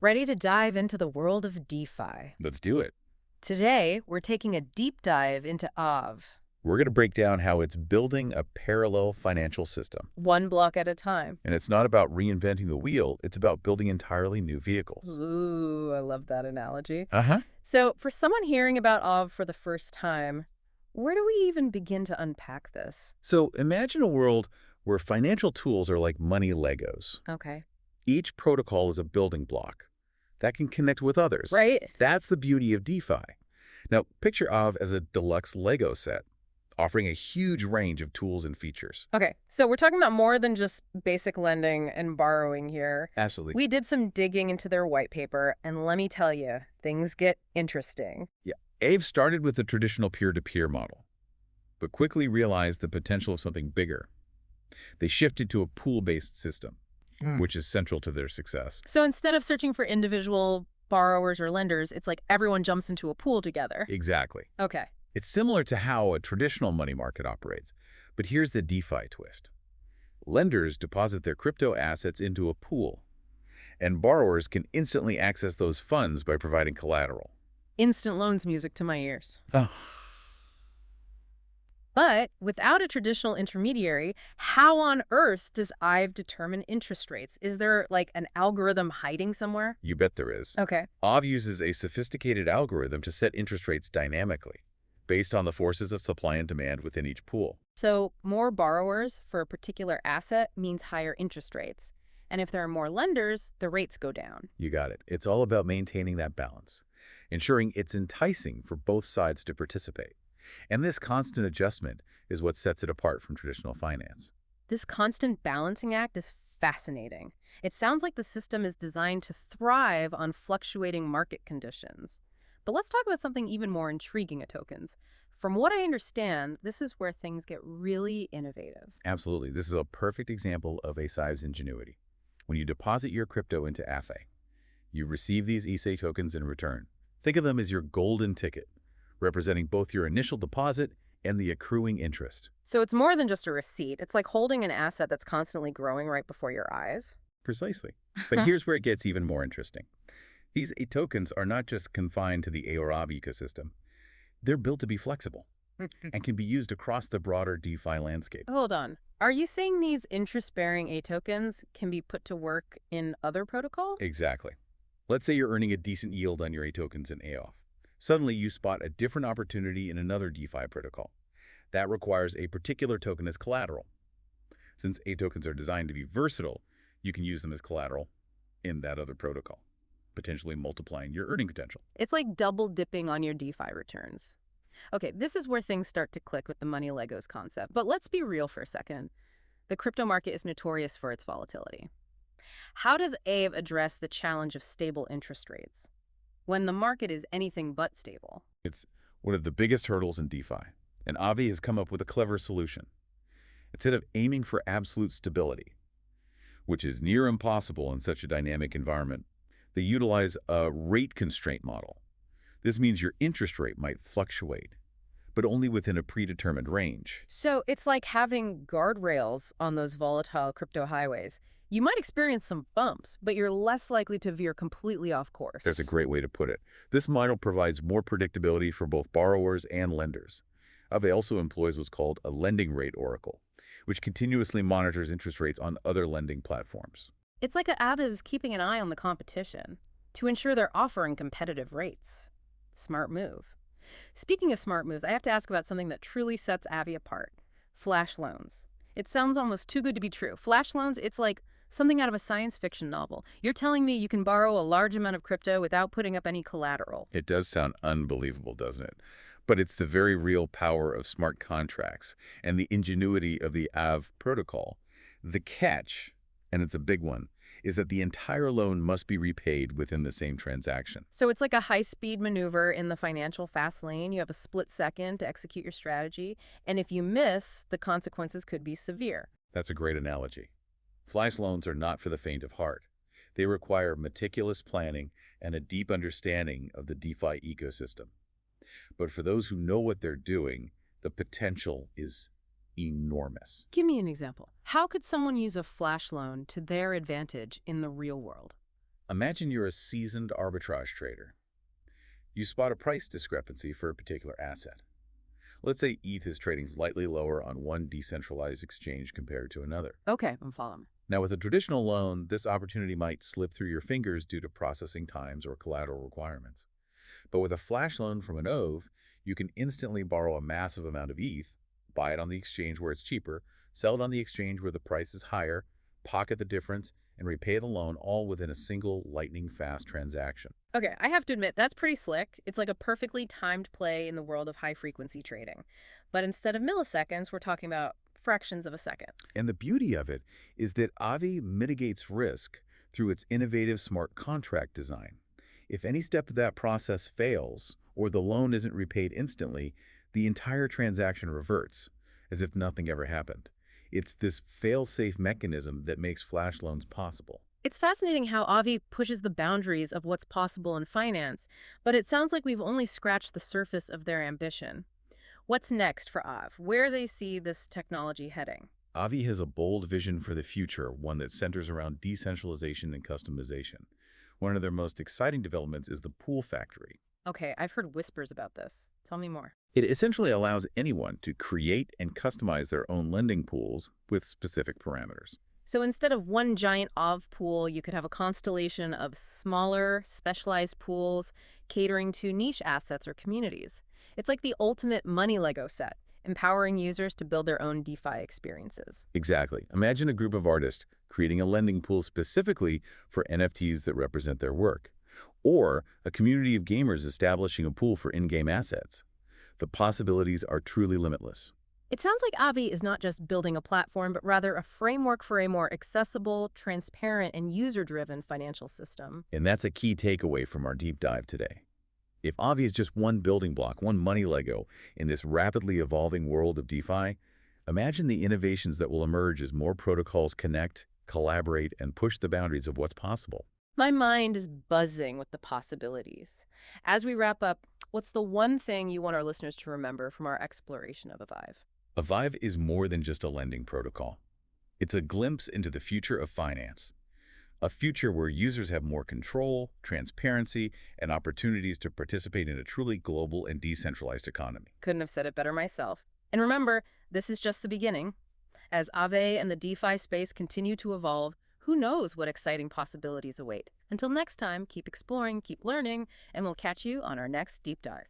Ready to dive into the world of DeFi. Let's do it. Today, we're taking a deep dive into Aave, We're going to break down how it's building a parallel financial system. one block at a time. And it's not about reinventing the wheel, it's about building entirely new vehicles. Ooh, I love that analogy. Uh-huh. So, for someone hearing about Aave for the first time, where do we even begin to unpack this? So imagine a world where financial tools are like money Legos. Okay. Each protocol is a building block that can connect with others. Right? That's the beauty of DeFi. Now, picture Aave as a deluxe Lego set, offering a huge range of tools and features. Okay, so we're talking about more than just basic lending and borrowing here. Absolutely. We did some digging into their white paper, and let me tell you, things get interesting. Yeah. Aave started with the traditional peer-to-peer model, but quickly realized the potential of something bigger. They shifted to a pool-based system, which is central to their success. So instead of searching for individual borrowers or lenders, it's like everyone jumps into a pool together. Exactly. Okay. It's similar to how a traditional money market operates, but here's the DeFi twist. Lenders deposit their crypto assets into a pool, and borrowers can instantly access those funds by providing collateral. Instant loans music to my ears. Oh. But without a traditional intermediary, how on earth does Aave determine interest rates? Is there like an algorithm hiding somewhere? You bet there is. Okay. Aave uses a sophisticated algorithm to set interest rates dynamically, based on the forces of supply and demand within each pool. So more borrowers for a particular asset means higher interest rates. And if there are more lenders, the rates go down. You got it. It's all about maintaining that balance, ensuring it's enticing for both sides to participate. And this constant adjustment is what sets it apart from traditional finance. This constant balancing act is fascinating. It sounds like the system is designed to thrive on fluctuating market conditions. But let's talk about something even more intriguing aTokens. From what I understand, this is where things get really innovative. Absolutely. This is a perfect example of Aav's ingenuity. When you deposit your crypto into Aave, you receive these aTokens in return. Think of them as your golden ticket, representing both your initial deposit and the accruing interest. So it's more than just a receipt. It's like holding an asset that's constantly growing right before your eyes. Precisely. But here's where it gets even more interesting. These aTokens are not just confined to the Aave ecosystem. They're built to be flexible and can be used across the broader DeFi landscape. Hold on. Are you saying these interest-bearing aTokens can be put to work in other protocols? Exactly. Let's say you're earning a decent yield on your aTokens in Aave. Suddenly, you spot a different opportunity in another DeFi protocol. That requires a particular token as collateral. Since aTokens are designed to be versatile, you can use them as collateral in that other protocol, potentially multiplying your earning potential. It's like double dipping on your DeFi returns. Okay, this is where things start to click with the money Legos concept. But let's be real for a second. The crypto market is notorious for its volatility. How does Aave address the challenge of stable interest rates when the market is anything but stable? It's one of the biggest hurdles in DeFi, and Aave has come up with a clever solution. Instead of aiming for absolute stability, which is near impossible in such a dynamic environment, they utilize a rate constraint model. This means your interest rate might fluctuate, but only within a predetermined range. So it's like having guardrails on those volatile crypto highways. You might experience some bumps, but you're less likely to veer completely off course. That's a great way to put it. This model provides more predictability for both borrowers and lenders. Aave also employs what's called a lending rate oracle, which continuously monitors interest rates on other lending platforms. It's like Aave is keeping an eye on the competition to ensure they're offering competitive rates. Smart move. Speaking of smart moves, I have to ask about something that truly sets Aave apart. Flash loans. It sounds almost too good to be true. Flash loans, it's like something out of a science fiction novel. You're telling me you can borrow a large amount of crypto without putting up any collateral. It does sound unbelievable, doesn't it? But it's the very real power of smart contracts and the ingenuity of the Aave protocol. The catch, and it's a big one, is that the entire loan must be repaid within the same transaction. So it's like a high-speed maneuver in the financial fast lane. You have a split second to execute your strategy, and if you miss, the consequences could be severe. That's a great analogy. Flash loans are not for the faint of heart. They require meticulous planning and a deep understanding of the DeFi ecosystem. But for those who know what they're doing, the potential is enormous. Give me an example. How could someone use a flash loan to their advantage in the real world? Imagine you're a seasoned arbitrage trader. You spot a price discrepancy for a particular asset. Let's say ETH is trading slightly lower on one decentralized exchange compared to another. Okay, I'm following. Now, with a traditional loan, this opportunity might slip through your fingers due to processing times or collateral requirements. But with a flash loan from an Aave, you can instantly borrow a massive amount of ETH, buy it on the exchange where it's cheaper, sell it on the exchange where the price is higher, pocket the difference, and repay the loan all within a single lightning-fast transaction. Okay, I have to admit, that's pretty slick. It's like a perfectly timed play in the world of high-frequency trading. But instead of milliseconds, we're talking about fractions of a second. And the beauty of it is that Aave mitigates risk through its innovative smart contract design. If any step of that process fails or the loan isn't repaid instantly, the entire transaction reverts, as if nothing ever happened. It's this fail-safe mechanism that makes flash loans possible. It's fascinating how Avi pushes the boundaries of what's possible in finance, but it sounds like we've only scratched the surface of their ambition. What's next for Aave? Where they see this technology heading? Aave has a bold vision for the future, one that centers around decentralization and customization. One of their most exciting developments is the pool factory. Okay, I've heard whispers about this. Tell me more. It essentially allows anyone to create and customize their own lending pools with specific parameters. So instead of one giant Aave pool, you could have a constellation of smaller, specialized pools catering to niche assets or communities. It's like the ultimate money Lego set, empowering users to build their own DeFi experiences. Exactly. Imagine a group of artists creating a lending pool specifically for NFTs that represent their work, or a community of gamers establishing a pool for in-game assets. The possibilities are truly limitless. It sounds like Avi is not just building a platform, but rather a framework for a more accessible, transparent, and user-driven financial system. And that's a key takeaway from our deep dive today. If Aave is just one building block, one money Lego in this rapidly evolving world of DeFi, imagine the innovations that will emerge as more protocols connect, collaborate, and push the boundaries of what's possible. My mind is buzzing with the possibilities. As we wrap up, what's the one thing you want our listeners to remember from our exploration of Avive? Aave is more than just a lending protocol. It's a glimpse into the future of finance, a future where users have more control, transparency, and opportunities to participate in a truly global and decentralized economy. Couldn't have said it better myself. And remember, this is just the beginning. As Aave and the DeFi space continue to evolve, who knows what exciting possibilities await. Until next time, keep exploring, keep learning, and we'll catch you on our next deep dive.